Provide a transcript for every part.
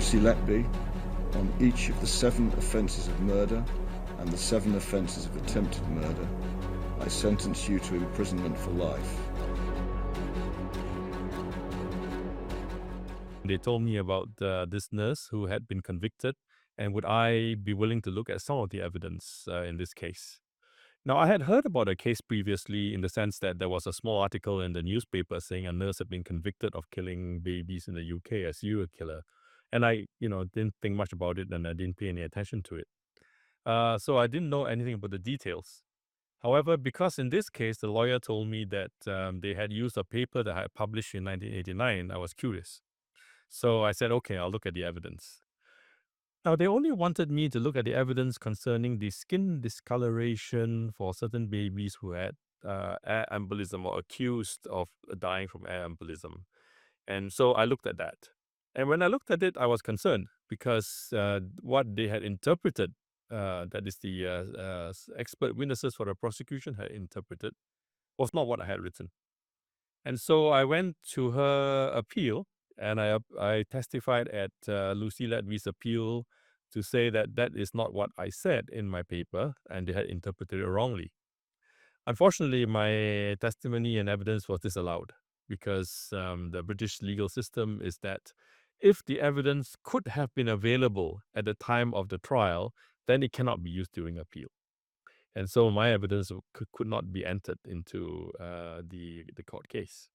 Lucy Letby, on each of the 7 offences of murder and the 7 offences of attempted murder, I sentence you to imprisonment for life. They told me about this nurse who had been convicted, and would I be willing to look at some of the evidence in this case. Now, I had heard about a case previously in the sense that there was a small article in the newspaper saying a nurse had been convicted of killing babies in the UK as serial killer. And I, didn't think much about it, and I didn't pay any attention to it. So I didn't know anything about the details. However, because in this case, the lawyer told me that they had used a paper that I had published in 1989, I was curious. So I said, okay, I'll look at the evidence. Now, they only wanted me to look at the evidence concerning the skin discoloration for certain babies who had air embolism or accused of dying from air embolism. And so I looked at that. And when I looked at it, I was concerned because what they had interpreted, that is the expert witnesses for the prosecution had interpreted, was not what I had written. And so I went to her appeal, and I testified at Lucy Letby's appeal to say that that is not what I said in my paper, and they had interpreted it wrongly. Unfortunately, my testimony and evidence was disallowed because the British legal system is that if the evidence could have been available at the time of the trial, then it cannot be used during appeal. And so my evidence could not be entered into the court case.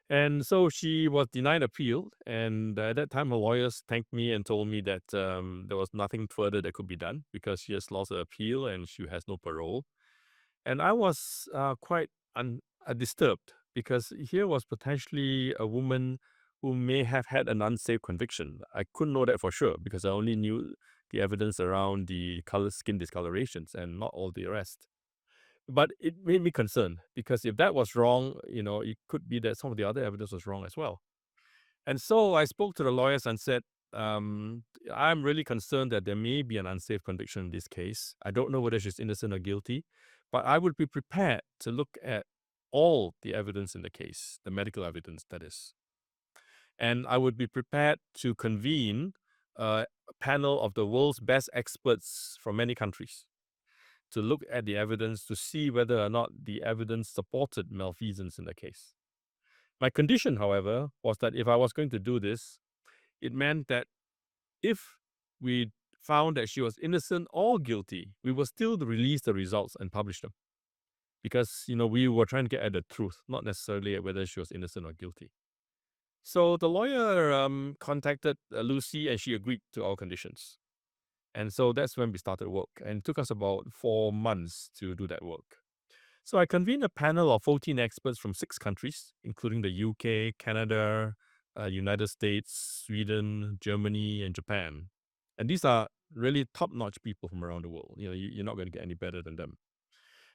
And so she was denied appeal. And at that time, her lawyers thanked me and told me that there was nothing further that could be done because she has lost her appeal and she has no parole. And I was quite disturbed because here was potentially a woman who may have had an unsafe conviction. I couldn't know that for sure because I only knew the evidence around the skin discolorations and not all the rest. But it made me concerned because if that was wrong, it could be that some of the other evidence was wrong as well. And so I spoke to the lawyers and said, I'm really concerned that there may be an unsafe conviction in this case. I don't know whether she's innocent or guilty, but I would be prepared to look at all the evidence in the case, the medical evidence, that is. And I would be prepared to convene a panel of the world's best experts from many countries to look at the evidence to see whether or not the evidence supported malfeasance in the case. My condition, however, was that if I was going to do this, it meant that if we found that she was innocent or guilty, we will still release the results and publish them. Because, we were trying to get at the truth, not necessarily at whether she was innocent or guilty. So the lawyer contacted Lucy and she agreed to our conditions. And so that's when we started work. And it took us about 4 months to do that work. So I convened a panel of 14 experts from 6 countries, including the UK, Canada, United States, Sweden, Germany, and Japan. And these are really top-notch people from around the world. You're not going to get any better than them.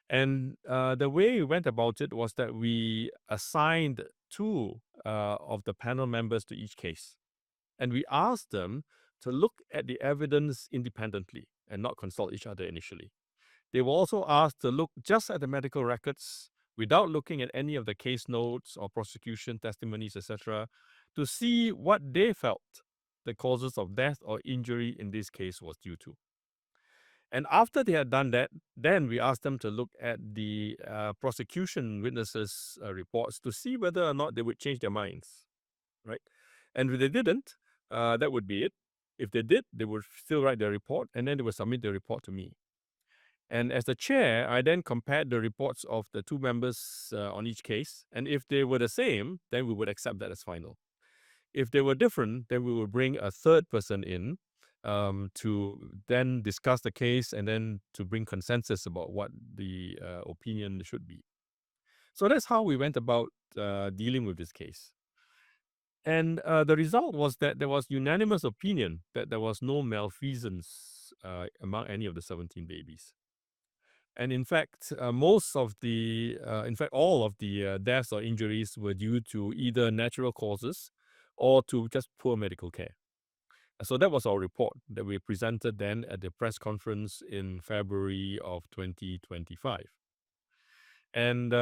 And the way we went about it was that we assigned 2 of the panel members to each case. And we asked them to look at the evidence independently and not consult each other initially. They were also asked to look just at the medical records without looking at any of the case notes or prosecution testimonies, etc., to see what they felt the causes of death or injury in this case was due to. And after they had done that, then we asked them to look at the prosecution witnesses' reports to see whether or not they would change their minds, right? And if they didn't, that would be it. If they did, they would still write their report, and then they would submit the report to me. And as the chair, I then compared the reports of the 2 members on each case. And if they were the same, then we would accept that as final. If they were different, then we would bring a third person in to then discuss the case and then to bring consensus about what the opinion should be. So that's how we went about dealing with this case. And the result was that there was unanimous opinion that there was no malfeasance among any of the 17 babies. And in fact, all of the deaths or injuries were due to either natural causes or to just poor medical care. So that was our report that we presented then at the press conference in February of 2025. And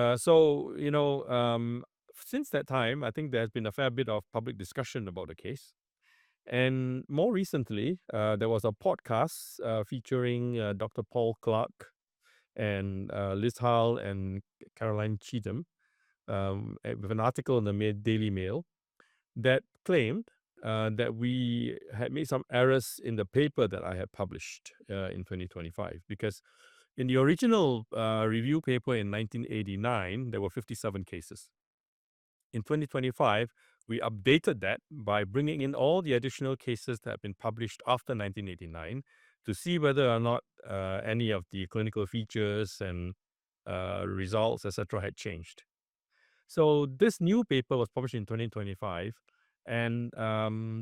since that time, I think there's been a fair bit of public discussion about the case. And more recently, there was a podcast featuring Dr. Paul Clark and Liz Hall and Caroline Cheatham with an article in the Daily Mail that claimed that we had made some errors in the paper that I had published in 2025. Because in the original review paper in 1989, there were 57 cases. In 2025, we updated that by bringing in all the additional cases that have been published after 1989 to see whether or not any of the clinical features and results, etc., had changed. So this new paper was published in 2025. And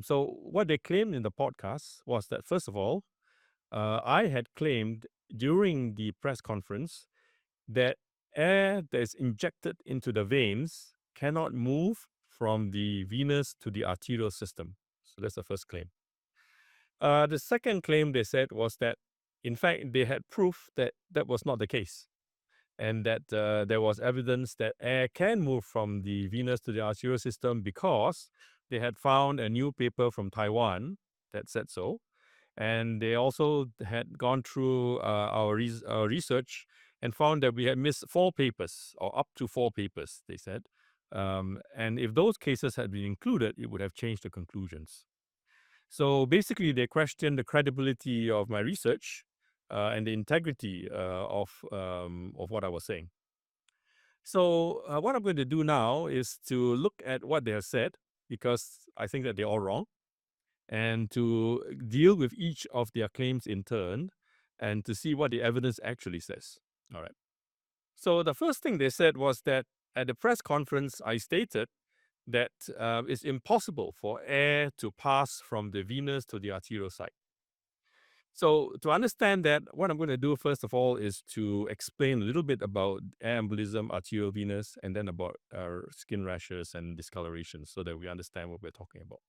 so what they claimed in the podcast was that, first of all, I had claimed during the press conference that air that is injected into the veins cannot move from the venous to the arterial system. So that's the first claim. The second claim they said was that, in fact, they had proof that that was not the case, and that there was evidence that air can move from the venous to the arterial system because they had found a new paper from Taiwan that said so. And they also had gone through our research and found that we had missed 4 papers, or up to 4 papers, they said. And if those cases had been included, it would have changed the conclusions. So basically, they questioned the credibility of my research and the integrity of what I was saying. So what I'm going to do now is to look at what they have said, because I think that they're all wrong, and to deal with each of their claims in turn and to see what the evidence actually says. All right. So the first thing they said was that at the press conference, I stated that it's impossible for air to pass from the venous to the arterial side. So to understand that, what I'm going to do first of all is to explain a little bit about air embolism, arterial venous, and then about skin rashes and discoloration, so that we understand what we're talking about.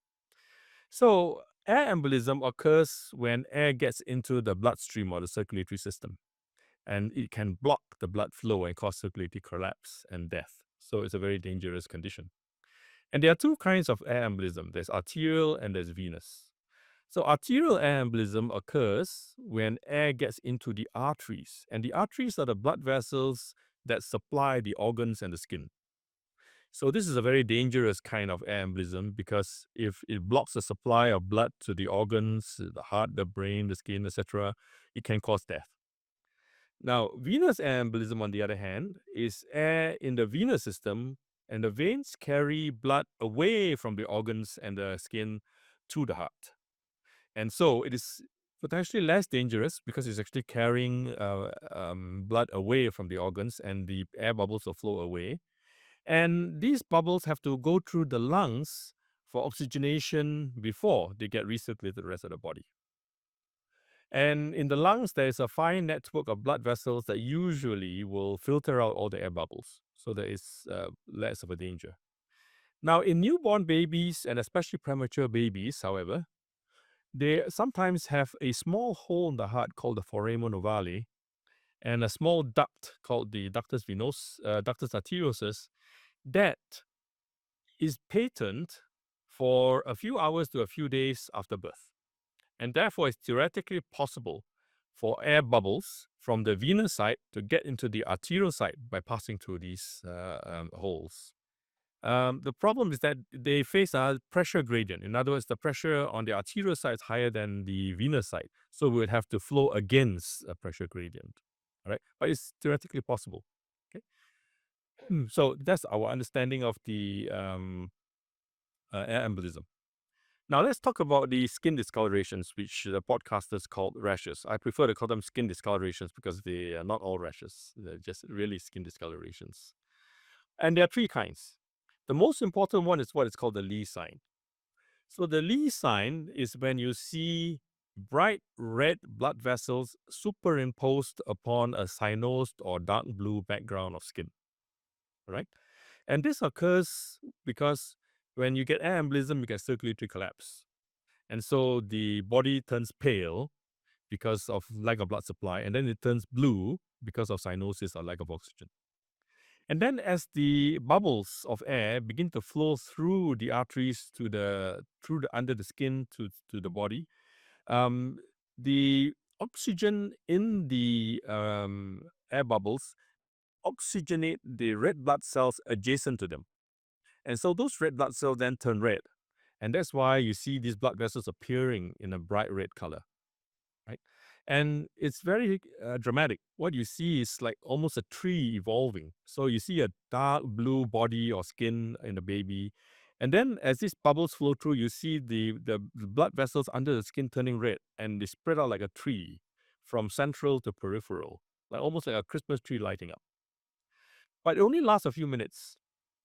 So air embolism occurs when air gets into the bloodstream or the circulatory system, and it can block the blood flow and cause circulatory collapse and death. So it's a very dangerous condition. And there are 2 kinds of air embolism. There's arterial and there's venous. So arterial air embolism occurs when air gets into the arteries, and the arteries are the blood vessels that supply the organs and the skin. So this is a very dangerous kind of air embolism, because if it blocks the supply of blood to the organs, the heart, the brain, the skin, etc., it can cause death. Now, venous air embolism, on the other hand, is air in the venous system, and the veins carry blood away from the organs and the skin to the heart. And so it is potentially less dangerous because it's actually carrying blood away from the organs, and the air bubbles will flow away. And these bubbles have to go through the lungs for oxygenation before they get recirculated to the rest of the body. And in the lungs, there is a fine network of blood vessels that usually will filter out all the air bubbles. So there is less of a danger. Now, in newborn babies, and especially premature babies, however, they sometimes have a small hole in the heart called the foramen ovale, and a small duct called the ductus ductus arteriosus, that is patent for a few hours to a few days after birth. And therefore, it's theoretically possible for air bubbles from the venous side to get into the arterial side by passing through these holes. The problem is that they face a pressure gradient. In other words, the pressure on the arterial side is higher than the venous side. So we would have to flow against a pressure gradient. All right. But it's theoretically possible. Okay. So that's our understanding of the air embolism. Now let's talk about the skin discolorations, which the podcasters called rashes. I prefer to call them skin discolorations because they are not all rashes. They're just really skin discolorations. And there are 3 kinds. The most important one is what is called the Lee sign. So the Lee sign is when you see bright red blood vessels superimposed upon a cyanosed or dark blue background of skin. Right? And this occurs because when you get air embolism, you get circulatory collapse. And so the body turns pale because of lack of blood supply, and then it turns blue because of cyanosis or lack of oxygen. And then as the bubbles of air begin to flow through the arteries under the skin to the body, um, the oxygen in the air bubbles oxygenate the red blood cells adjacent to them. And so those red blood cells then turn red. And that's why you see these blood vessels appearing in a bright red color, right? And it's very dramatic. What you see is like almost a tree evolving. So you see a dark blue body or skin in the baby. And then as these bubbles flow through, you see the blood vessels under the skin turning red, and they spread out like a tree from central to peripheral, like almost like a Christmas tree lighting up. But it only lasts a few minutes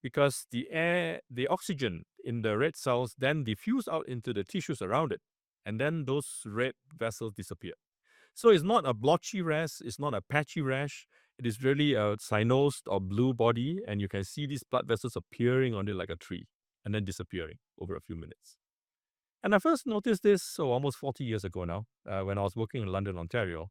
because the oxygen in the red cells then diffuse out into the tissues around it. And then those red vessels disappear. So it's not a blotchy rash, it's not a patchy rash. It is really a cyanosed or blue body, and you can see these blood vessels appearing on it like a tree and then disappearing over a few minutes. And I first noticed this almost 40 years ago now, when I was working in London, Ontario.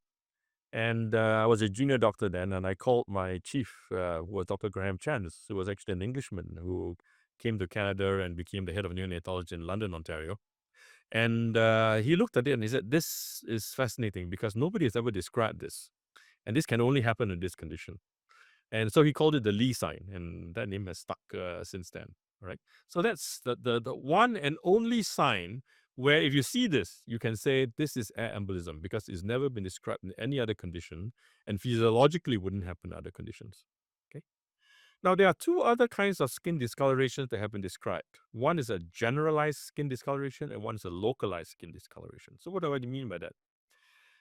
And I was a junior doctor then, and I called my chief, who was Dr. Graham Chance, who was actually an Englishman who came to Canada and became the head of neonatology in London, Ontario. And he looked at it and he said, "This is fascinating because nobody has ever described this. And this can only happen in this condition." And so he called it the Lee sign, and that name has stuck since then. Right. So that's the one and only sign where if you see this, you can say this is air embolism because it's never been described in any other condition and physiologically wouldn't happen in other conditions. Okay. Now, there are two other kinds of skin discolorations that have been described. One is a generalized skin discoloration and one is a localized skin discoloration. So what do I mean by that?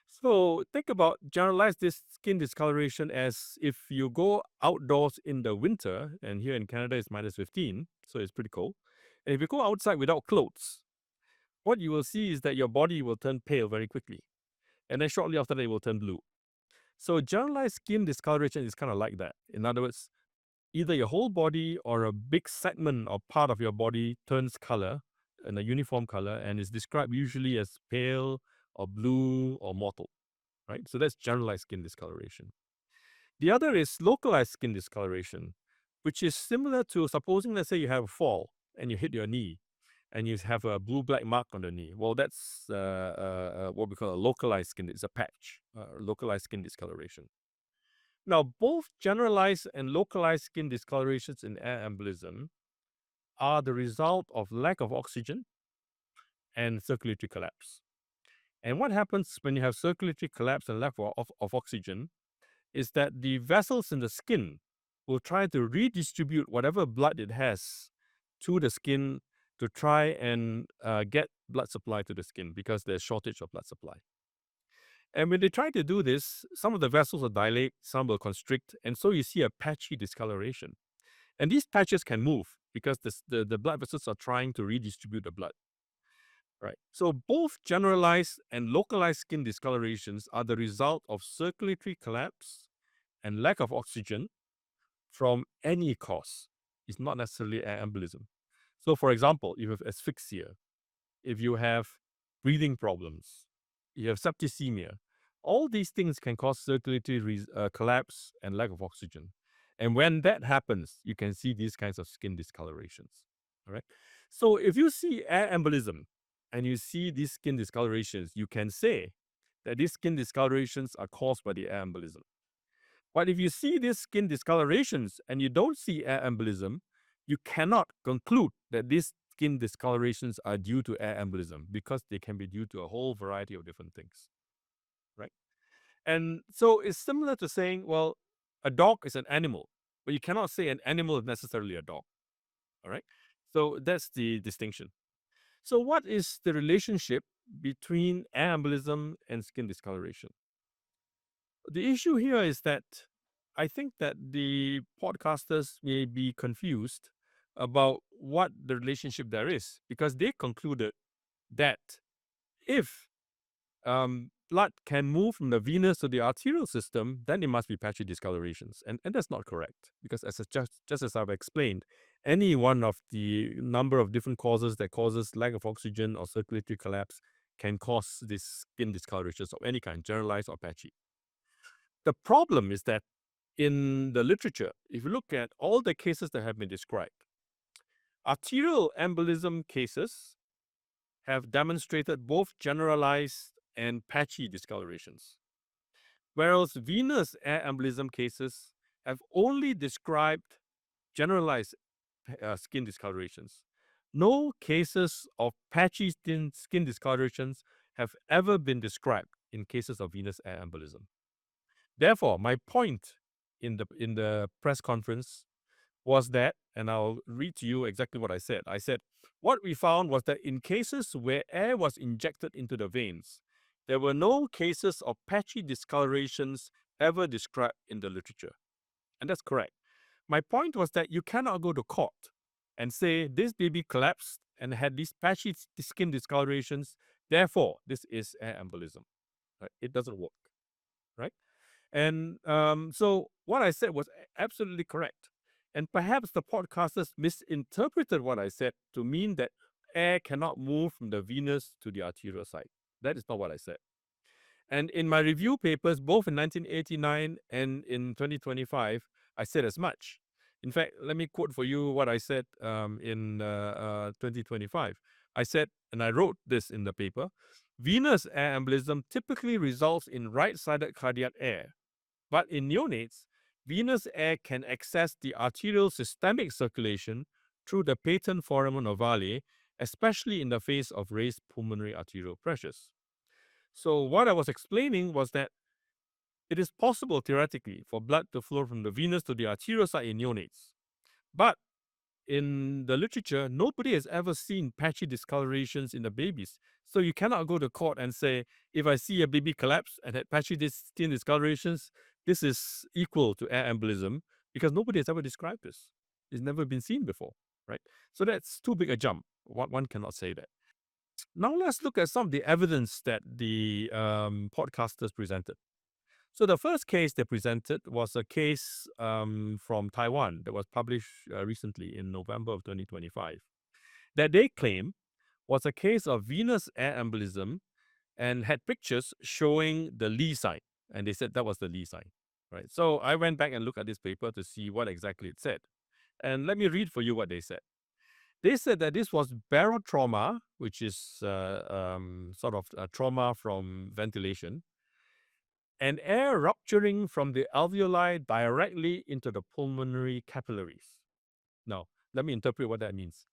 So think about generalized skin discoloration as if you go outdoors in the winter, and here in Canada it's minus 15, so it's pretty cold. And if you go outside without clothes, what you will see is that your body will turn pale very quickly. And then shortly after that, it will turn blue. So generalized skin discoloration is kind of like that. In other words, either your whole body or a big segment or part of your body turns color in a uniform color and is described usually as pale or blue or mottled, right? So that's generalized skin discoloration. The other is localized skin discoloration, which is similar to supposing, let's say, you have a fall and you hit your knee and you have a blue-black mark on the knee. Well, that's what we call a localized skin. It's a patch, localized skin discoloration. Now, both generalized and localized skin discolorations in air embolism are the result of lack of oxygen and circulatory collapse. And what happens when you have circulatory collapse and lack of oxygen is that the vessels in the skin will try to redistribute whatever blood it has to the skin to try and get blood supply to the skin because there's shortage of blood supply. And when they try to do this, some of the vessels will dilate, some will constrict, and so you see a patchy discoloration. And these patches can move because the blood vessels are trying to redistribute the blood. Right. So both generalized and localized skin discolorations are the result of circulatory collapse and lack of oxygen from any cause. It's not necessarily air embolism. So, for example, if you have asphyxia, if you have breathing problems, you have septicemia, all these things can cause circulatory collapse and lack of oxygen. And when that happens, you can see these kinds of skin discolorations. All right. So if you see air embolism and you see these skin discolorations, you can say that these skin discolorations are caused by the air embolism. But if you see these skin discolorations and you don't see air embolism, you cannot conclude that these skin discolorations are due to air embolism because they can be due to a whole variety of different things, right? And so it's similar to saying, well, a dog is an animal, but you cannot say an animal is necessarily a dog, all right? So that's the distinction. So what is the relationship between air embolism and skin discoloration? The issue here is that I think that the podcasters may be confused about what the relationship there is because they concluded that if blood can move from the venous to the arterial system, then it must be patchy discolorations. And that's not correct because just as I've explained, any one of the number of different causes that causes lack of oxygen or circulatory collapse can cause these skin discolorations of any kind, generalized or patchy. The problem is that in the literature, if you look at all the cases that have been described, arterial embolism cases have demonstrated both generalized and patchy discolorations, whereas venous air embolism cases have only described generalized skin discolorations. No cases of patchy skin discolorations have ever been described in cases of venous air embolism. Therefore, my point in the press conference was that, and I'll read to you exactly what I said. I said, what we found was that in cases where air was injected into the veins, there were no cases of patchy discolorations ever described in the literature. And that's correct. My point was that you cannot go to court and say this baby collapsed and had these patchy skin discolorations, therefore this is air embolism. Right? It doesn't work. Right? And so what I said was absolutely correct. And perhaps the podcasters misinterpreted what I said to mean that air cannot move from the venous to the arterial side. That is not what I said. And in my review papers, both in 1989 and in 2025, I said as much. In fact, let me quote for you what I said in 2025. I said, and I wrote this in the paper, venous air embolism typically results in right-sided cardiac air. But in neonates, venous air can access the arterial systemic circulation through the patent foramen ovale, especially in the face of raised pulmonary arterial pressures. So what I was explaining was that it is possible theoretically for blood to flow from the venous to the arterial side in neonates. But in the literature, nobody has ever seen patchy discolorations in the babies. So you cannot go to court and say, if I see a baby collapse and had patchy skin discolorations, this is equal to air embolism, because nobody has ever described this. It's never been seen before, right? So that's too big a jump. One cannot say that. Now let's look at some of the evidence that the podcasters presented. So the first case they presented was a case from Taiwan that was published recently in November of 2025 that they claim was a case of venous air embolism and had pictures showing the Lee sign. And they said that was the Lee sign, right? So I went back and looked at this paper to see what exactly it said. And let me read for you what they said. They said that this was barotrauma, which is sort of a trauma from ventilation, and air rupturing from the alveoli directly into the pulmonary capillaries. Now, let me interpret what that means.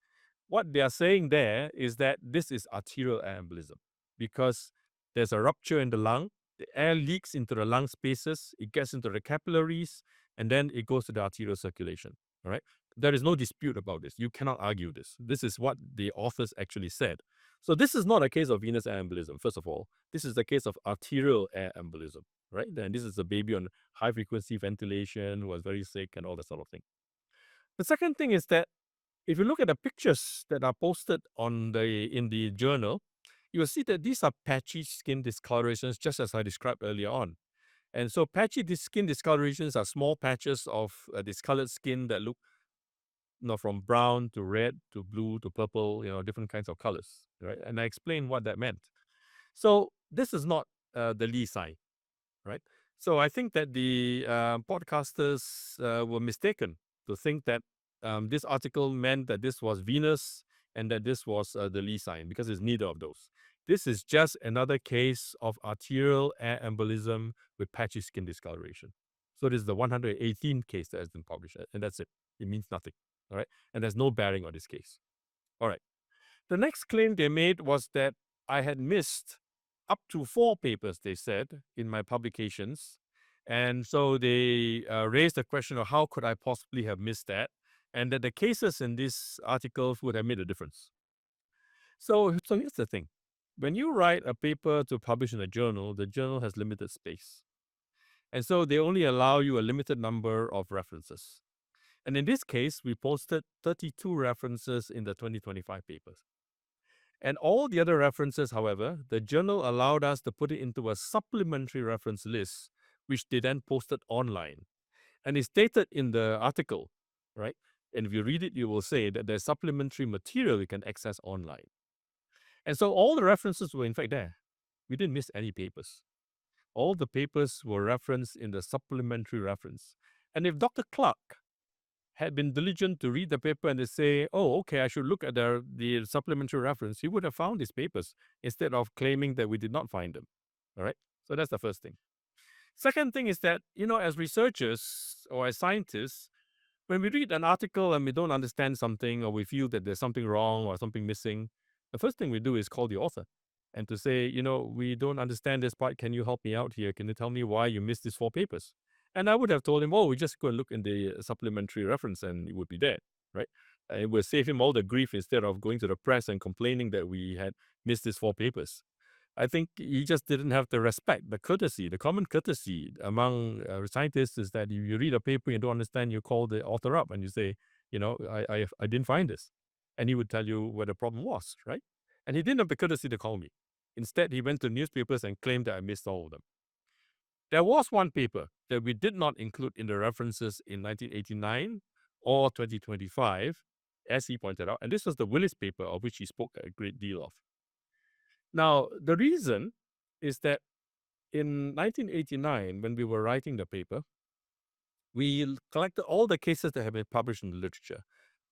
What they are saying there is that this is arterial air embolism because there's a rupture in the lung, the air leaks into the lung spaces, it gets into the capillaries, and then it goes to the arterial circulation. All right. There is no dispute about this. You cannot argue this. This is what the authors actually said. So this is not a case of venous air embolism, first of all. This is the case of arterial air embolism, right? Then this is a baby on high frequency ventilation who was very sick and all that sort of thing. The second thing is that if you look at the pictures that are posted in the journal, you will see that these are patchy skin discolorations, just as I described earlier on. And so patchy skin discolorations are small patches of discolored skin that look from brown to red to blue to purple, different kinds of colors, right? And I explained what that meant. So this is not the Lee sign, right? So I think that the podcasters were mistaken to think that this article meant that this was venous and that this was the Lee sign, because it's neither of those. This is just another case of arterial air embolism with patchy skin discoloration. So this is the 118th case that has been published, and that's it. It means nothing, all right? And there's no bearing on this case. All right. The next claim they made was that I had missed up to 4 papers, they said, in my publications. And so they raised the question of how could I possibly have missed that, and that the cases in these articles would have made a difference. So here's the thing. When you write a paper to publish in a journal, the journal has limited space. And so they only allow you a limited number of references. And in this case, we posted 32 references in the 2025 papers. And all the other references, however, the journal allowed us to put it into a supplementary reference list, which they then posted online. And it's stated in the article, right? And if you read it, you will say that there's supplementary material you can access online. And so all the references were in fact there. We didn't miss any papers. All the papers were referenced in the supplementary reference. And if Dr. Clark had been diligent to read the paper and they say, oh, okay, I should look at the supplementary reference, he would have found these papers instead of claiming that we did not find them. All right. So that's the first thing. Second thing is that, as researchers or as scientists, when we read an article and we don't understand something or we feel that there's something wrong or something missing, the first thing we do is call the author and to say, we don't understand this part. Can you help me out here? Can you tell me why you missed these 4 papers? And I would have told him, oh, we just go and look in the supplementary reference and it would be there, right? It would save him all the grief instead of going to the press and complaining that we had missed these 4 papers. I think he just didn't have the respect, the courtesy, the common courtesy among scientists is that if you read a paper and you don't understand, you call the author up and you say, I didn't find this. And he would tell you where the problem was, right? And he didn't have the courtesy to call me. Instead, he went to newspapers and claimed that I missed all of them. There was one paper that we did not include in the references in 1989 or 2025, as he pointed out, and this was the Willis paper of which he spoke a great deal of. Now, the reason is that in 1989, when we were writing the paper, we collected all the cases that have been published in the literature.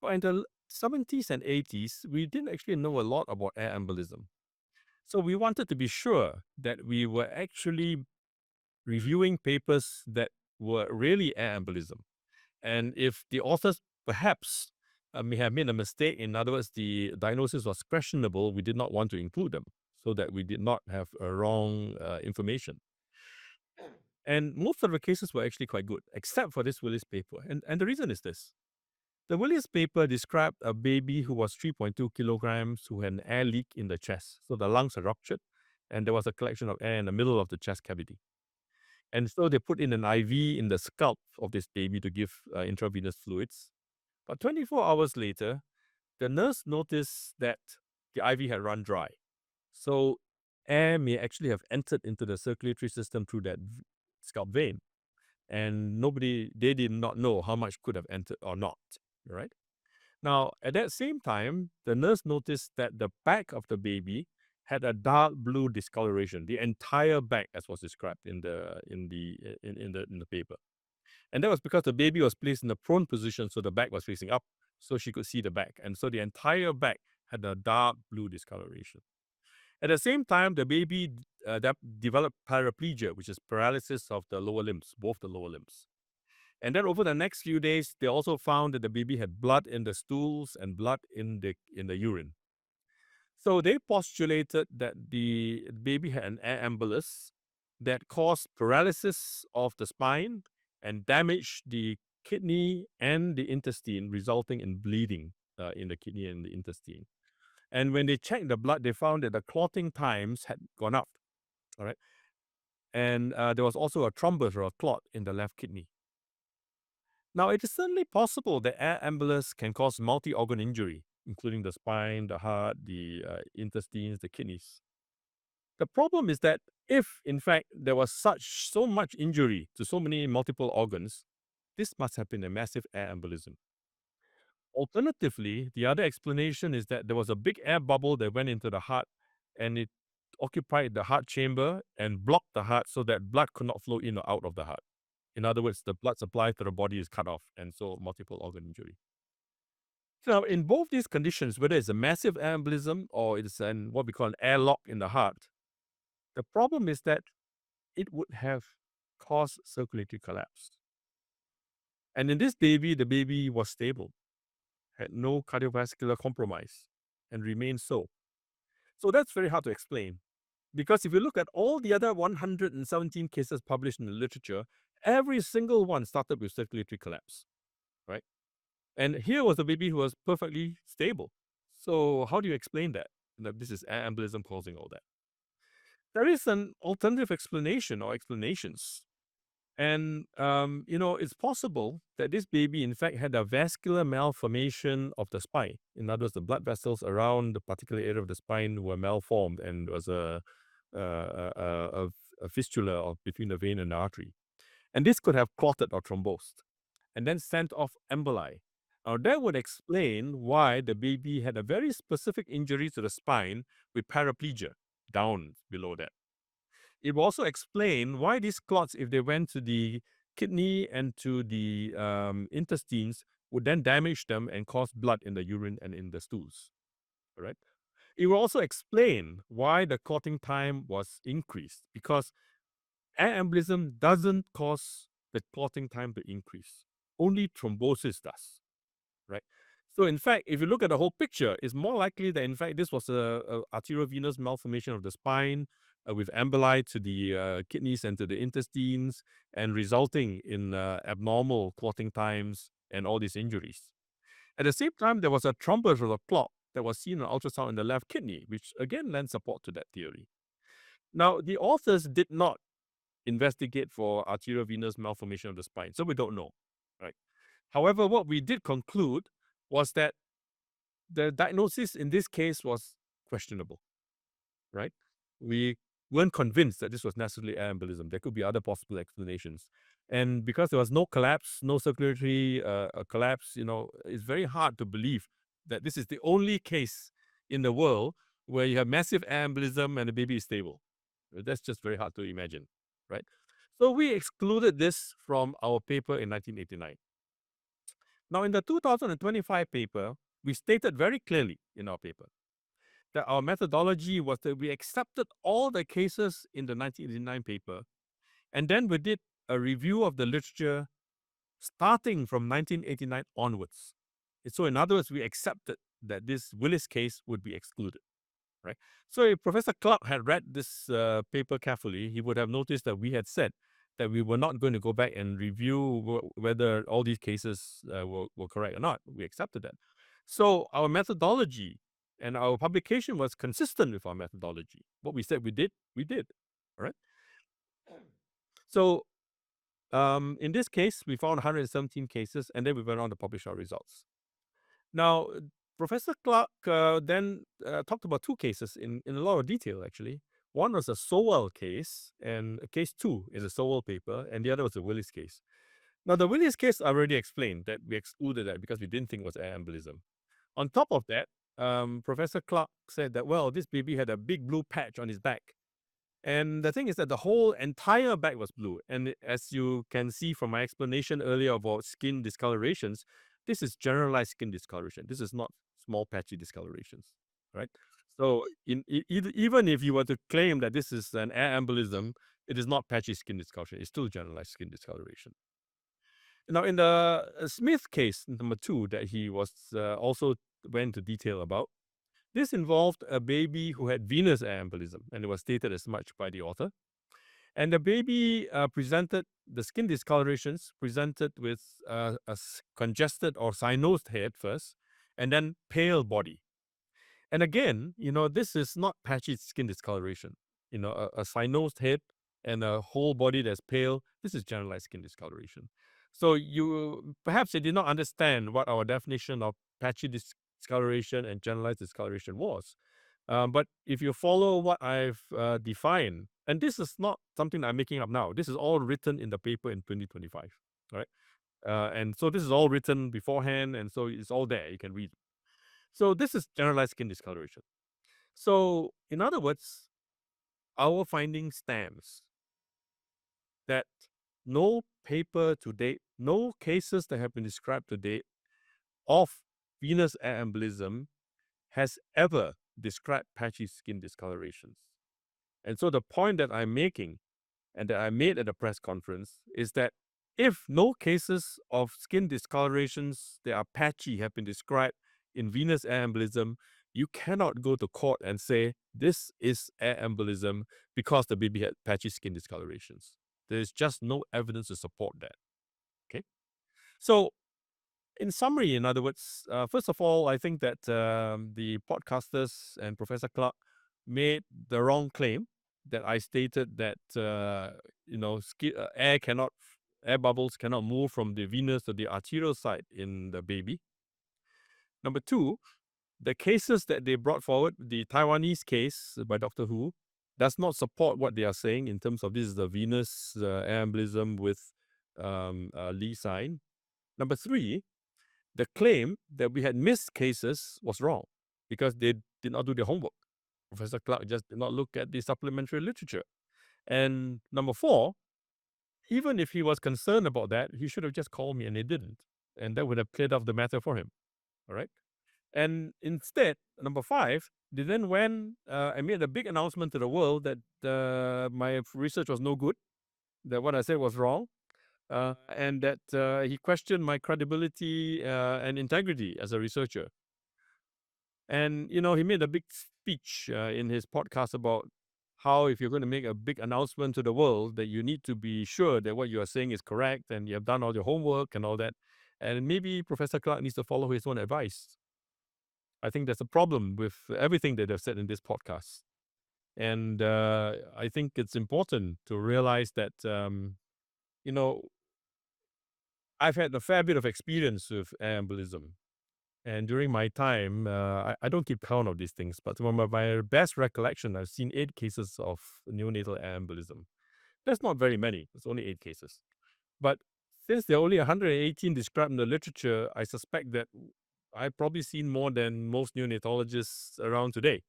But in the 70s and 80s, we didn't actually know a lot about air embolism. So we wanted to be sure that we were actually reviewing papers that were really air embolism. And if the authors perhaps may have made a mistake, in other words, the diagnosis was questionable, we did not want to include them so that we did not have wrong information. And most of the cases were actually quite good, except for this Willis paper. And the reason is this. The Willis paper described a baby who was 3.2 kilograms who had an air leak in the chest. So the lungs are ruptured and there was a collection of air in the middle of the chest cavity. And so they put in an IV in the scalp of this baby to give intravenous fluids. But 24 hours later, the nurse noticed that the IV had run dry. So air may actually have entered into the circulatory system through that scalp vein. And they did not know how much could have entered or not, right? Now, at that same time, the nurse noticed that the back of the baby had a dark blue discoloration, the entire back, as was described in the paper. And that was because the baby was placed in a prone position, so the back was facing up, so she could see the back. And so the entire back had a dark blue discoloration. At the same time, the baby developed paraplegia, which is paralysis of the lower limbs, both the lower limbs. And then over the next few days, they also found that the baby had blood in the stools and blood in the urine. So they postulated that the baby had an air embolus that caused paralysis of the spine and damaged the kidney and the intestine, resulting in bleeding in the kidney and the intestine. And when they checked the blood, they found that the clotting times had gone up. All right. And there was also a thrombus or a clot in the left kidney. Now, it is certainly possible that air embolus can cause multi-organ injury, including the spine, the heart, the intestines, the kidneys. The problem is that if, in fact, there was so much injury to so many multiple organs, this must have been a massive air embolism. Alternatively, the other explanation is that there was a big air bubble that went into the heart and it occupied the heart chamber and blocked the heart so that blood could not flow in or out of the heart. In other words, the blood supply to the body is cut off, and so multiple organ injury. Now, in both these conditions, whether it's a massive air embolism or it's what we call an airlock in the heart, the problem is that it would have caused circulatory collapse. And in this baby, the baby was stable, had no cardiovascular compromise, and remained so. So that's very hard to explain. Because if you look at all the other 117 cases published in the literature, every single one started with circulatory collapse, right? And here was a baby who was perfectly stable. So how do you explain that this is air embolism causing all that? There is an alternative explanation or explanations. And, it's possible that this baby, in fact, had a vascular malformation of the spine. In other words, the blood vessels around the particular area of the spine were malformed and there was a fistula between the vein and the artery. And this could have clotted or thrombosed and then sent off emboli. Now, that would explain why the baby had a very specific injury to the spine with paraplegia down below that. It will also explain why these clots, if they went to the kidney and to the intestines would then damage them and cause blood in the urine and in the stools. All right. It will also explain why the clotting time was increased, because air embolism doesn't cause the clotting time to increase. Only thrombosis does, right? So in fact, if you look at the whole picture, it's more likely that in fact this was a arteriovenous malformation of the spine with emboli to the kidneys and to the intestines, and resulting in abnormal clotting times and all these injuries. At the same time, there was a thrombus or a clot that was seen on ultrasound in the left kidney, which again lends support to that theory. Now, the authors did not investigate for arteriovenous malformation of the spine, so we don't know, right? However, what we did conclude was that the diagnosis in this case was questionable, right? We weren't convinced that this was necessarily air embolism. There could be other possible explanations. And because there was no collapse, no circulatory collapse, it's very hard to believe that this is the only case in the world where you have massive air embolism and the baby is stable. That's just very hard to imagine, right? So we excluded this from our paper in 1989. Now, in the 2025 paper, we stated very clearly in our paper that our methodology was that we accepted all the cases in the 1989 paper, and then we did a review of the literature starting from 1989 onwards. So in other words, we accepted that this Willis case would be excluded, right? So if Professor Clark had read this paper carefully, he would have noticed that we had said that we were not going to go back and review whether all these cases were correct or not. We accepted that. So our methodology and our publication was consistent with our methodology. What we said we did, all right? So in this case, we found 117 cases, and then we went on to publish our results. Now, Professor Clark then talked about two cases in a lot of detail, actually. One was a Sowell case, and case 2 is a Sowell paper, and the other was a Willis case. Now, the Willis case, I already explained that we excluded that because we didn't think it was air embolism. On top of that, Professor Clark said that, well, this baby had a big blue patch on his back. And the thing is that the whole entire back was blue. And as you can see from my explanation earlier about skin discolorations, this is generalized skin discoloration. This is not small patchy discolorations, right? So even if you were to claim that this is an air embolism, it is not patchy skin discoloration. It's still generalized skin discoloration. Now, in the Smith case, number 2, that he was also went into detail about, this involved a baby who had venous air embolism, and it was stated as much by the author. And the baby presented, the skin discolorations presented with a congested or cyanosed head first, and then pale body. And again, this is not patchy skin discoloration. A cyanosed head and a whole body that's pale, this is generalized skin discoloration. So perhaps they did not understand what our definition of patchy discoloration and generalized discoloration was. But if you follow what I've defined, and this is not something I'm making up now, this is all written in the paper in 2025, right? And so this is all written beforehand, and so it's all there. You can read. So this is generalized skin discoloration. So in other words, our finding stands that no paper to date, no cases that have been described to date of venous air embolism has ever described patchy skin discolorations. And so the point that I'm making, and that I made at the press conference, is that if no cases of skin discolorations that are patchy have been described in venous air embolism, you cannot go to court and say this is air embolism because the baby had patchy skin discolorations. There is just no evidence to support that. Okay? So in summary, in other words, first of all, I think that the podcasters and Professor Clark made the wrong claim that I stated that air bubbles cannot move from the venous to the arterial side in the baby. Number 2, the cases that they brought forward, the Taiwanese case by Dr. Hu, does not support what they are saying in terms of this is the venous air embolism with Lee sign. Number 3, the claim that we had missed cases was wrong because they did not do their homework. Professor Clark just did not look at the supplementary literature. And number 4, even if he was concerned about that, he should have just called me, and he didn't. And that would have cleared up the matter for him. All right. And instead, number 5, they then went and made a big announcement to the world that my research was no good, that what I said was wrong, and that he questioned my credibility and integrity as a researcher. And, he made a big speech in his podcast about how if you're going to make a big announcement to the world, that you need to be sure that what you are saying is correct and you have done all your homework and all that. And maybe Professor Clark needs to follow his own advice. I think there's a problem with everything that they've said in this podcast. And I think it's important to realize that, I've had a fair bit of experience with embolism. And during my time, I don't keep count of these things, but from my best recollection, I've seen 8 cases of neonatal embolism. That's not very many. It's only 8 cases. But since there are only 118 described in the literature, I suspect that I've probably seen more than most neonatologists around today.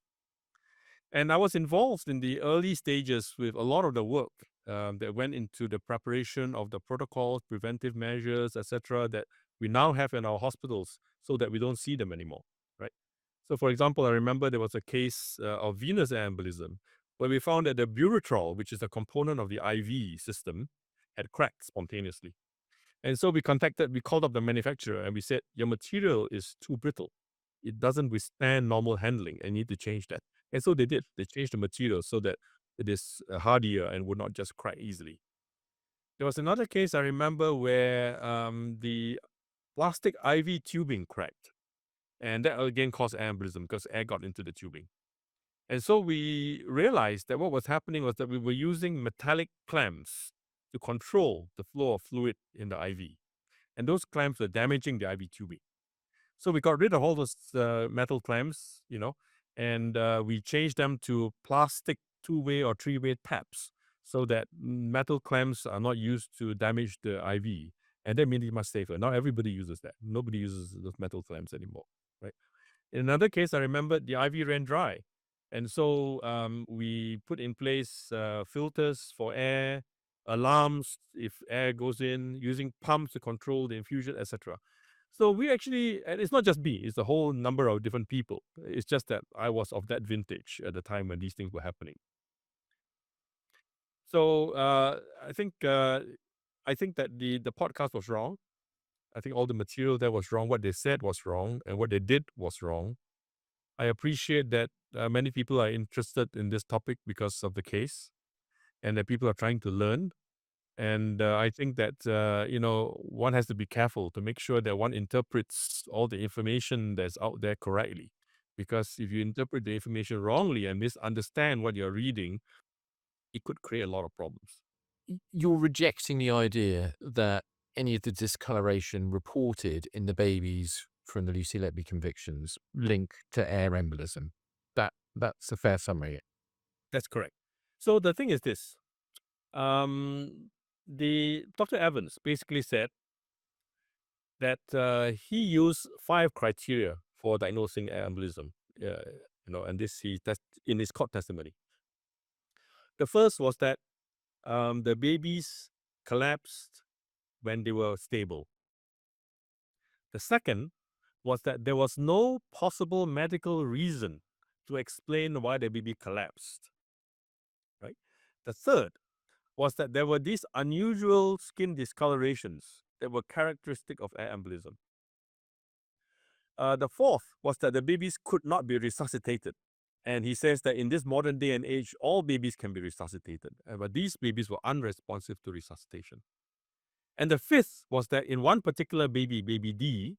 And I was involved in the early stages with a lot of the work that went into the preparation of the protocols, preventive measures, etc., that we now have in our hospitals so that we don't see them anymore, right? So, for example, I remember there was a case of venous embolism where we found that the buretrol, which is a component of the IV system, had cracked spontaneously. And so we called up the manufacturer and we said, your material is too brittle. It doesn't withstand normal handling and you need to change that. And so they did. They changed the material so that it is hardier and would not just crack easily. There was another case I remember where the plastic IV tubing cracked. And that again caused embolism because air got into the tubing. And so we realized that what was happening was that we were using metallic clamps to control the flow of fluid in the IV. And those clamps were damaging the IV tubing. So we got rid of all those metal clamps, and we changed them to plastic 2-way or 3-way taps so that metal clamps are not used to damage the IV. And that made it much safer. Now everybody uses that. Nobody uses those metal clamps anymore, right? In another case, I remember the IV ran dry. And so we put in place filters for air, alarms if air goes in, using pumps to control the infusion, etc. So we actually, and it's not just me, it's a whole number of different people. It's just that I was of that vintage at the time when these things were happening. So I think that the podcast was wrong. I think all the material there was wrong. What they said was wrong, and what they did was wrong. I appreciate that many people are interested in this topic because of the case, and that people are trying to learn. And I think that, one has to be careful to make sure that one interprets all the information that's out there correctly. Because if you interpret the information wrongly and misunderstand what you're reading, it could create a lot of problems. You're rejecting the idea that any of the discoloration reported in the babies from the Lucy Letby convictions link to air embolism. That's a fair summary. That's correct. So the thing is this. The Dr. Evans basically said that he used 5 criteria for diagnosing air embolism, and this he in his court testimony. The first was that the babies collapsed when they were stable. The second was that there was no possible medical reason to explain why the baby collapsed. Right? The third was that there were these unusual skin discolorations that were characteristic of air embolism. The fourth was that the babies could not be resuscitated. And he says that in this modern day and age, all babies can be resuscitated, but these babies were unresponsive to resuscitation. And the fifth was that in one particular baby, baby D,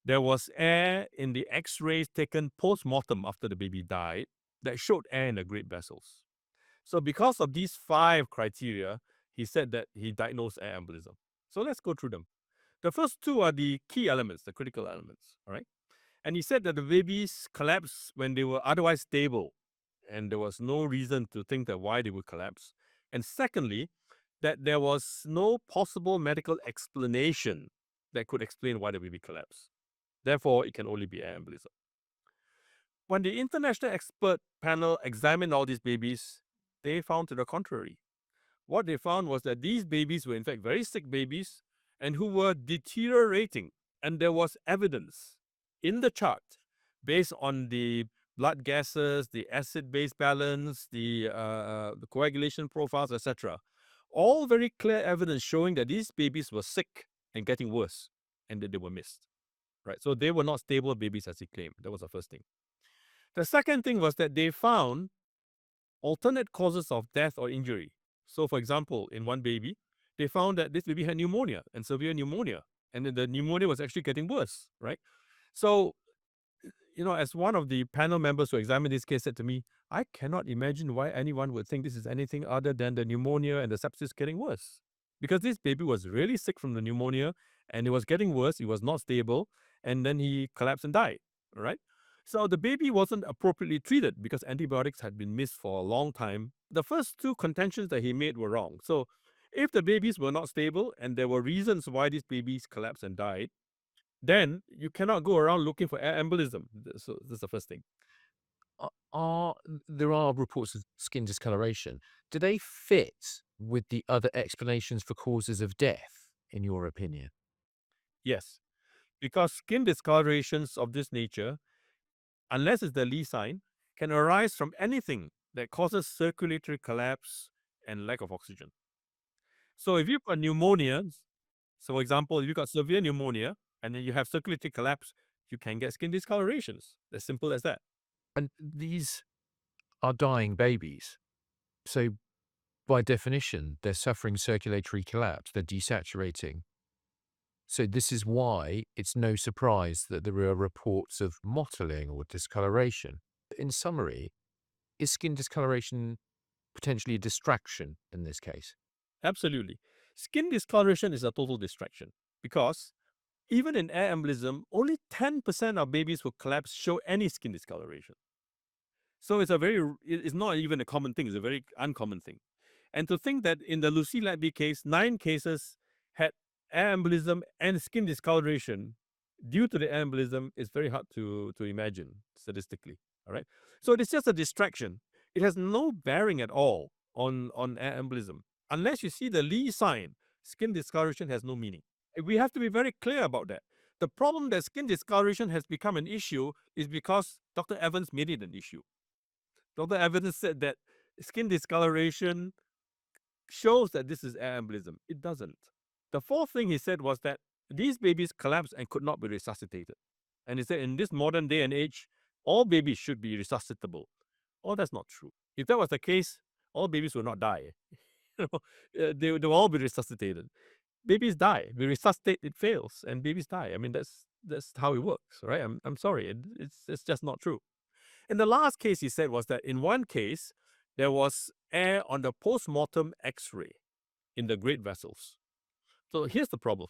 there was air in the x-rays taken post-mortem after the baby died that showed air in the great vessels. So because of these 5 criteria, he said that he diagnosed air embolism. So let's go through them. The first 2 are the key elements, the critical elements, all right? And he said that the babies collapsed when they were otherwise stable, and there was no reason to think that why they would collapse. And secondly, that there was no possible medical explanation that could explain why the baby collapsed. Therefore, it can only be air embolism. When the international expert panel examined all these babies, they found to the contrary. what they found was that these babies were in fact very sick babies and who were deteriorating. And there was evidence in the chart based on the blood gases, the acid-base balance, the coagulation profiles, etc. All very clear evidence showing that these babies were sick and getting worse and that they were missed. Right? So they were not stable babies as he claimed. That was the first thing. The second thing was that they found alternate causes of death or injury. So, for example, in one baby, they found that this baby had pneumonia and severe pneumonia, and then the pneumonia was actually getting worse, right? So, as one of the panel members who examined this case said to me, I cannot imagine why anyone would think this is anything other than the pneumonia and the sepsis getting worse. Because this baby was really sick from the pneumonia and it was getting worse, it was not stable, and then he collapsed and died, right? So the baby wasn't appropriately treated because antibiotics had been missed for a long time. The first two contentions that he made were wrong. So if the babies were not stable and there were reasons why these babies collapsed and died, then you cannot go around looking for air embolism. So that's the first thing. There are reports of skin discoloration. Do they fit with the other explanations for causes of death, in your opinion? Yes, because skin discolorations of this nature, unless it's the Lee sign, can arise from anything that causes circulatory collapse and lack of oxygen. So if you've got pneumonia, so for example, if you've got severe pneumonia and then you have circulatory collapse, you can get skin discolorations. As simple as that. And these are dying babies. So by definition, they're suffering circulatory collapse, they're desaturating. So this is why it's no surprise that there are reports of mottling or discoloration. In summary, is skin discoloration potentially a distraction in this case? Absolutely. Skin discoloration is a total distraction because even in air embolism, only 10% of babies who collapse show any skin discoloration. So it's not even a common thing, it's a very uncommon thing. And to think that in the Lucy Letby case, 9 cases had air embolism and skin discoloration due to the air embolism is very hard to imagine statistically. All right. So it's just a distraction. It has no bearing at all on air embolism. Unless you see the Lee sign, skin discoloration has no meaning. We have to be very clear about that. The problem that skin discoloration has become an issue is because Dr. Evans made it an issue. Dr. Evans said that skin discoloration shows that this is air embolism. It doesn't. The fourth thing he said was that these babies collapsed and could not be resuscitated. And he said in this modern day and age, all babies should be resuscitable. Oh, that's not true. If that was the case, all babies will not die. They will all be resuscitated. Babies die. We resuscitate, it fails, and babies die. I mean, that's how it works, right? I'm sorry, it's just not true. And the last case he said was that in one case, there was air on the post-mortem X-ray in the great vessels. So here's the problem.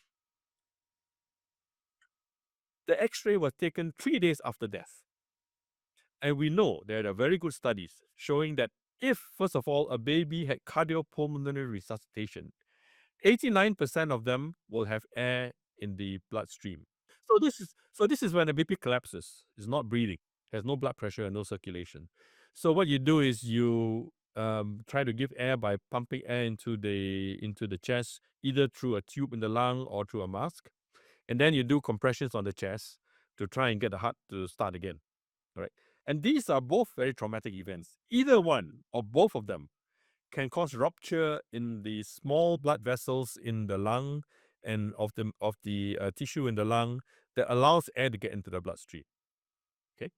The X-ray was taken 3 days after death. And we know there are very good studies showing that if, first of all, a baby had cardiopulmonary resuscitation, 89% of them will have air in the bloodstream. So this is when a baby collapses, is not breathing, has no blood pressure and no circulation. So what you do is you try to give air by pumping air into the chest, either through a tube in the lung or through a mask, and then you do compressions on the chest to try and get the heart to start again. All right, and these are both very traumatic events. Either one or both of them can cause rupture in the small blood vessels in the lung and of the tissue in the lung that allows air to get into the bloodstream. Okay,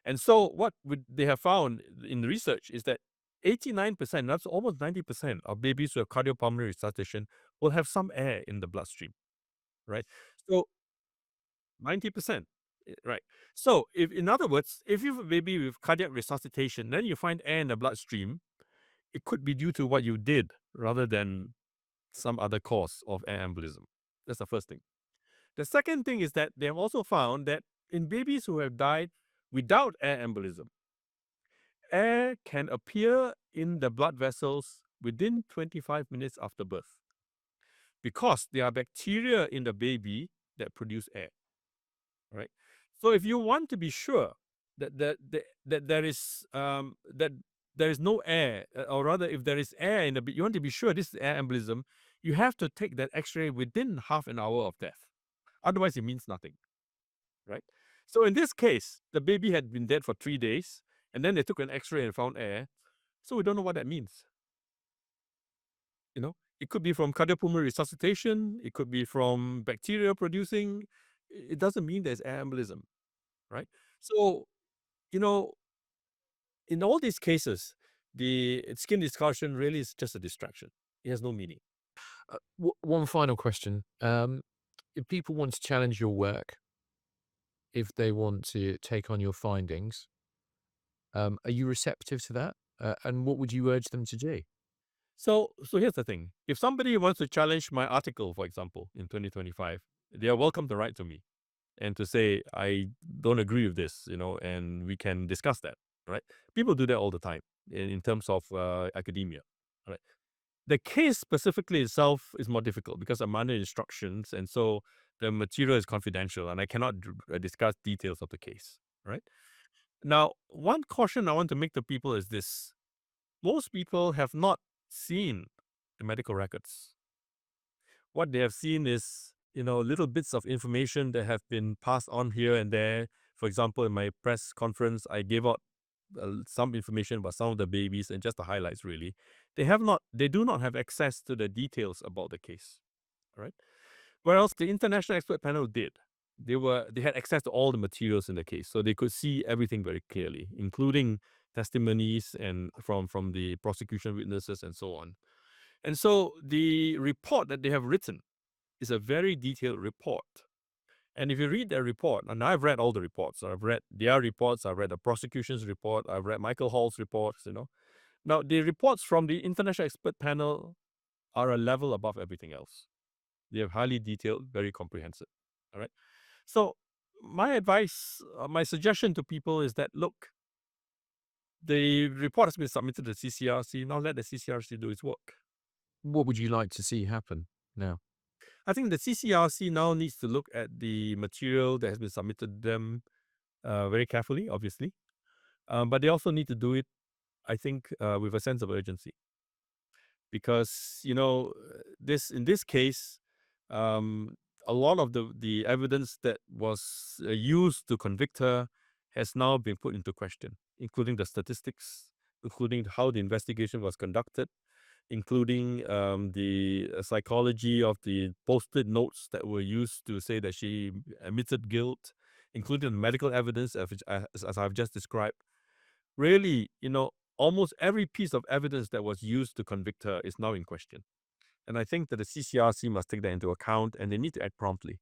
and so what they have found in the research is that 89%, that's almost 90% of babies with cardiopulmonary resuscitation will have some air in the bloodstream, right? So 90%, right? So in other words, if you have a baby with cardiac resuscitation, then you find air in the bloodstream, it could be due to what you did rather than some other cause of air embolism. That's the first thing. The second thing is that they have also found that in babies who have died without air embolism, air can appear in the blood vessels within 25 minutes after birth because there are bacteria in the baby that produce air. Right? So if you want to be sure that there is that there is no air, or rather, if there is air in you want to be sure this is air embolism, you have to take that X-ray within half an hour of death. Otherwise, it means nothing, right? So in this case, the baby had been dead for 3 days, and then they took an X-ray and found air. So we don't know what that means. It could be from cardiopulmonary resuscitation. It could be from bacteria producing. It doesn't mean there's air embolism, right? So, in all these cases, the skin discoloration really is just a distraction. It has no meaning. One final question. If people want to challenge your work, if they want to take on your findings, are you receptive to that? And what would you urge them to do? So here's the thing. If somebody wants to challenge my article, for example, in 2025, they are welcome to write to me and to say, I don't agree with this, and we can discuss that, right? People do that all the time in terms of academia, right? The case specifically itself is more difficult because I'm under instructions, and so the material is confidential, and I cannot discuss details of the case, right? Now, one caution I want to make to people is this. Most people have not seen the medical records. What they have seen is, little bits of information that have been passed on here and there. For example, in my press conference, I gave out some information about some of the babies and just the highlights, really. They do not have access to the details about the case, right? Whereas the international expert panel did. They had access to all the materials in the case, so they could see everything very clearly, including testimonies and from the prosecution witnesses and so on. And so the report that they have written is a very detailed report. And if you read their report, and I've read all the reports, I've read their reports, I've read the prosecution's report, I've read Michael Hall's reports, Now, the reports from the international expert panel are a level above everything else. They are highly detailed, very comprehensive. All right. So my advice, my suggestion to people is that, look, the report has been submitted to the CCRC. Now let the CCRC do its work. What would you like to see happen now? I think the CCRC now needs to look at the material that has been submitted to them very carefully, obviously. But they also need to do it, I think, with a sense of urgency. Because, in this case, a lot of the evidence that was used to convict her has now been put into question, including the statistics, including how the investigation was conducted, including the psychology of the posted notes that were used to say that she admitted guilt, including the medical evidence as I've just described. Really, almost every piece of evidence that was used to convict her is now in question. And I think that the CCRC must take that into account, and they need to act promptly.